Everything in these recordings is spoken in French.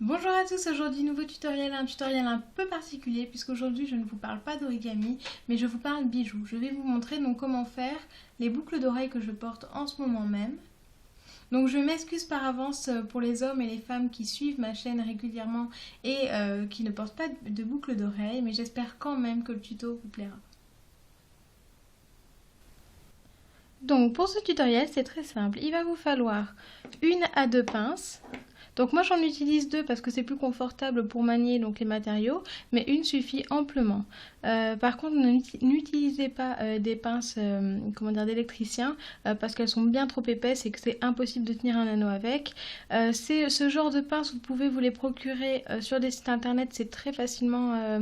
Bonjour à tous, aujourd'hui nouveau tutoriel, un tutoriel un peu particulier puisqu'aujourd'hui je ne vous parle pas d'origami mais je vous parle bijoux. Je vais vous montrer donc comment faire les boucles d'oreilles que je porte en ce moment même. Donc je m'excuse par avance pour les hommes et les femmes qui suivent ma chaîne régulièrement et qui ne portent pas de boucles d'oreilles, mais j'espère quand même que le tuto vous plaira. Donc pour ce tutoriel c'est très simple, il va vous falloir 1 à 2 pinces. Donc moi j'en utilise 2 parce que c'est plus confortable pour manier donc les matériaux, mais une suffit amplement. Par contre n'utilisez pas des pinces d'électricien parce qu'elles sont bien trop épaisses et que c'est impossible de tenir un anneau avec. C'est ce genre de pinces, vous pouvez vous les procurer sur des sites internet, c'est très facilement,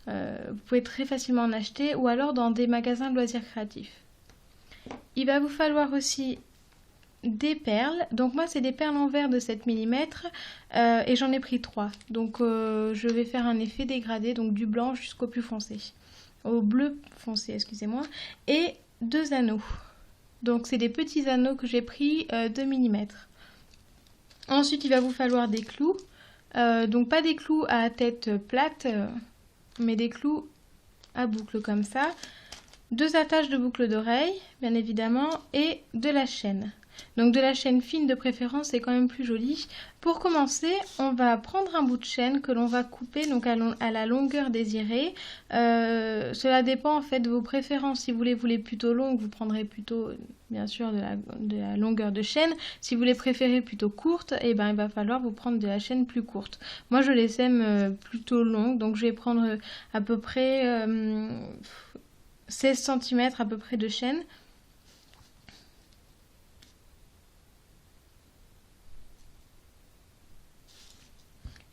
vous pouvez très facilement en acheter ou alors dans des magasins de loisirs créatifs. Il va vous falloir aussi des perles. Donc moi c'est des perles en verre de 7 mm et j'en ai pris 3. Donc je vais faire un effet dégradé, donc du blanc jusqu'au plus foncé. Au bleu foncé, excusez-moi. Et 2 anneaux. Donc c'est des petits anneaux que j'ai pris 2 mm. Ensuite il va vous falloir des clous. Donc pas des clous à tête plate, mais des clous à boucle comme ça. 2 attaches de boucles d'oreilles, bien évidemment, et de la chaîne. Donc de la chaîne fine de préférence, c'est quand même plus joli. Pour commencer, on va prendre un bout de chaîne que l'on va couper donc à la longueur désirée. Cela dépend en fait de vos préférences. Si vous voulez plutôt longue, vous prendrez plutôt bien sûr de la longueur de chaîne. Si vous les préférez plutôt courte, eh ben, il va falloir vous prendre de la chaîne plus courte. Moi je les aime plutôt longues, donc je vais prendre à peu près 16 cm à peu près de chaîne.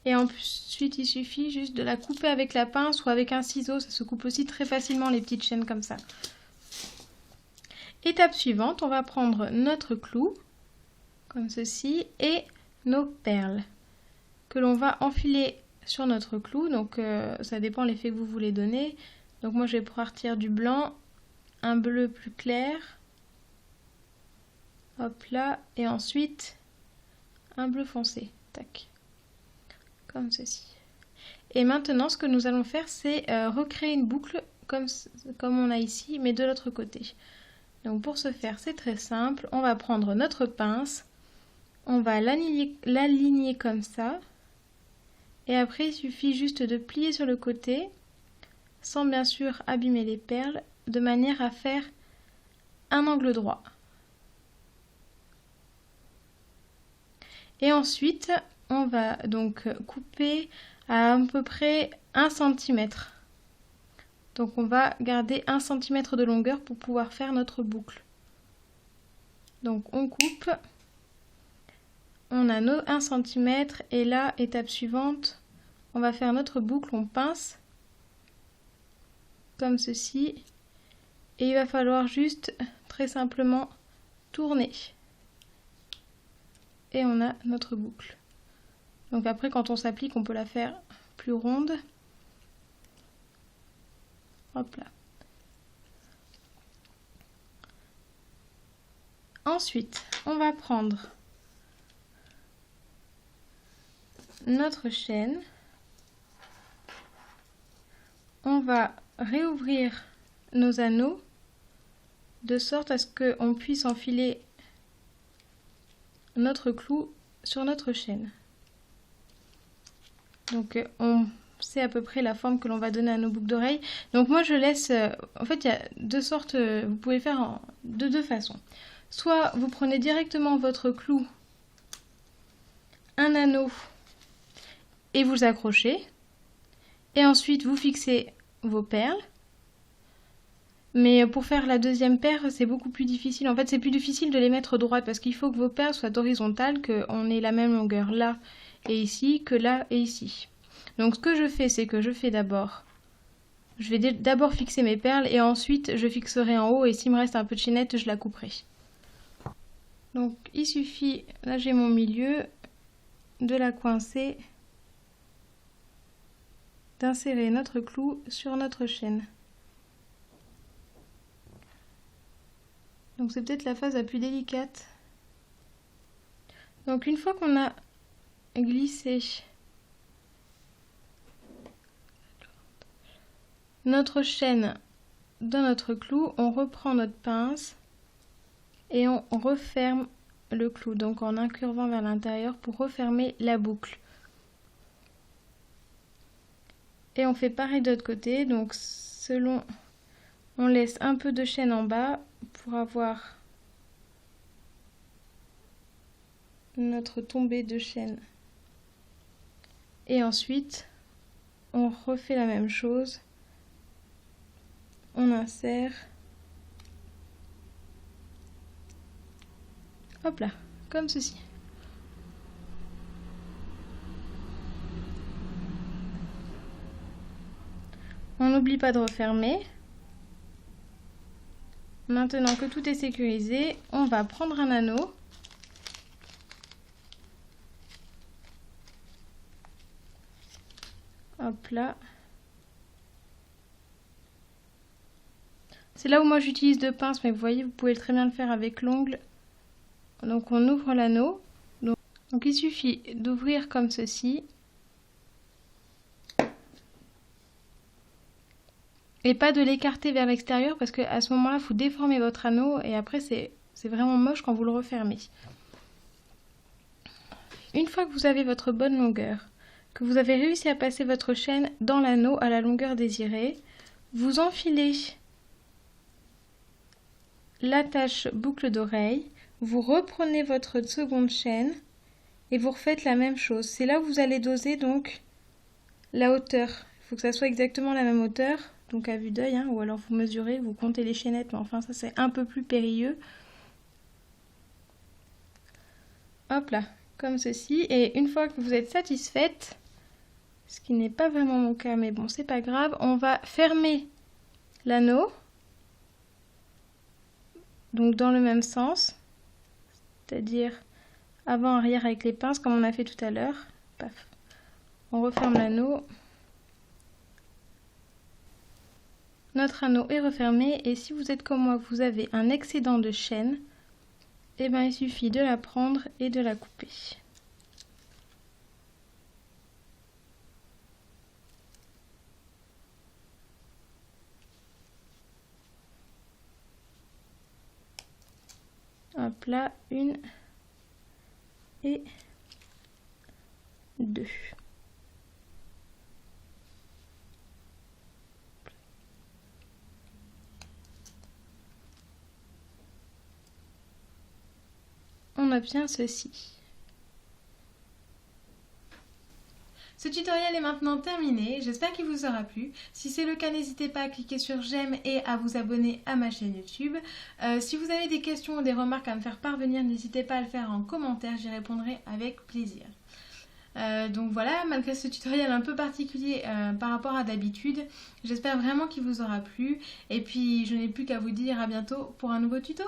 Et ensuite, il suffit juste de la couper avec la pince ou avec un ciseau. Ça se coupe aussi très facilement les petites chaînes comme ça. Étape suivante, on va prendre notre clou, comme ceci, et nos perles, que l'on va enfiler sur notre clou. Donc ça dépend de l'effet que vous voulez donner. Donc moi je vais partir du blanc, un bleu plus clair. Hop là, et ensuite un bleu foncé. Tac. Comme ceci. Et maintenant, ce que nous allons faire, c'est recréer une boucle comme on a ici, mais de l'autre côté. Donc pour ce faire, c'est très simple. On va prendre notre pince, on va l'aligner comme ça. Et après, il suffit juste de plier sur le côté, sans bien sûr abîmer les perles, de manière à faire un angle droit. Et ensuite, on va donc couper à peu près 1 cm. Donc on va garder 1 cm de longueur pour pouvoir faire notre boucle. Donc on coupe, on a nos 1 cm et là, étape suivante, on va faire notre boucle, on pince comme ceci. Et il va falloir juste très simplement tourner. Et on a notre boucle. Donc après quand on s'applique, on peut la faire plus ronde. Hop là. Ensuite, on va prendre notre chaîne. On va réouvrir nos anneaux de sorte à ce qu'on puisse enfiler notre clou sur notre chaîne. Donc on sait à peu près la forme que l'on va donner à nos boucles d'oreilles. Donc moi je laisse, en fait il y a deux sortes, vous pouvez faire de deux façons. Soit vous prenez directement votre clou, un anneau et vous accrochez. Et ensuite vous fixez vos perles. Mais pour faire la deuxième paire, c'est beaucoup plus difficile. En fait, c'est plus difficile de les mettre droites parce qu'il faut que vos perles soient horizontales, qu'on ait la même longueur là et ici que là et ici. Donc ce que je fais, c'est que je vais d'abord fixer mes perles et ensuite je fixerai en haut et s'il me reste un peu de chaînette, je la couperai. Donc il suffit, là j'ai mon milieu, de la coincer, d'insérer notre clou sur notre chaîne. Donc c'est peut-être la phase la plus délicate. Donc une fois qu'on a glissé notre chaîne dans notre clou, on reprend notre pince et on referme le clou, donc en incurvant vers l'intérieur pour refermer la boucle. Et on fait pareil de l'autre côté, donc on laisse un peu de chaîne en bas pour avoir notre tombée de chaîne. Et ensuite, on refait la même chose. On insère. Hop là, comme ceci. On n'oublie pas de refermer. Maintenant que tout est sécurisé, on va prendre un anneau. Hop là. C'est là où moi j'utilise deux pinces, mais vous voyez, vous pouvez très bien le faire avec l'ongle. Donc on ouvre l'anneau. Donc il suffit d'ouvrir comme ceci. Et pas de l'écarter vers l'extérieur parce qu'à ce moment-là, il faut déformer votre anneau et après c'est vraiment moche quand vous le refermez. Une fois que vous avez votre bonne longueur, que vous avez réussi à passer votre chaîne dans l'anneau à la longueur désirée, vous enfilez l'attache boucle d'oreille, vous reprenez votre seconde chaîne et vous refaites la même chose. C'est là où vous allez doser donc la hauteur. Il faut que ça soit exactement la même hauteur, donc à vue d'œil, hein, ou alors vous mesurez, vous comptez les chaînettes, mais enfin ça c'est un peu plus périlleux. Hop là, comme ceci. Et une fois que vous êtes satisfaite, ce qui n'est pas vraiment mon cas, mais bon c'est pas grave, on va fermer l'anneau. Donc dans le même sens, c'est-à-dire avant-arrière avec les pinces comme on a fait tout à l'heure. Paf. On referme l'anneau. Notre anneau est refermé et si vous êtes comme moi, vous avez un excédent de chaîne, et ben il suffit de la prendre et de la couper. Hop là, une et deux. On obtient ceci. Ce tutoriel est maintenant terminé, j'espère qu'il vous aura plu. Si c'est le cas, n'hésitez pas à cliquer sur j'aime et à vous abonner à ma chaîne YouTube. Si vous avez des questions ou des remarques à me faire parvenir, n'hésitez pas à le faire en commentaire, j'y répondrai avec plaisir. Donc voilà, malgré ce tutoriel un peu particulier par rapport à d'habitude, j'espère vraiment qu'il vous aura plu. Et puis je n'ai plus qu'à vous dire à bientôt pour un nouveau tuto.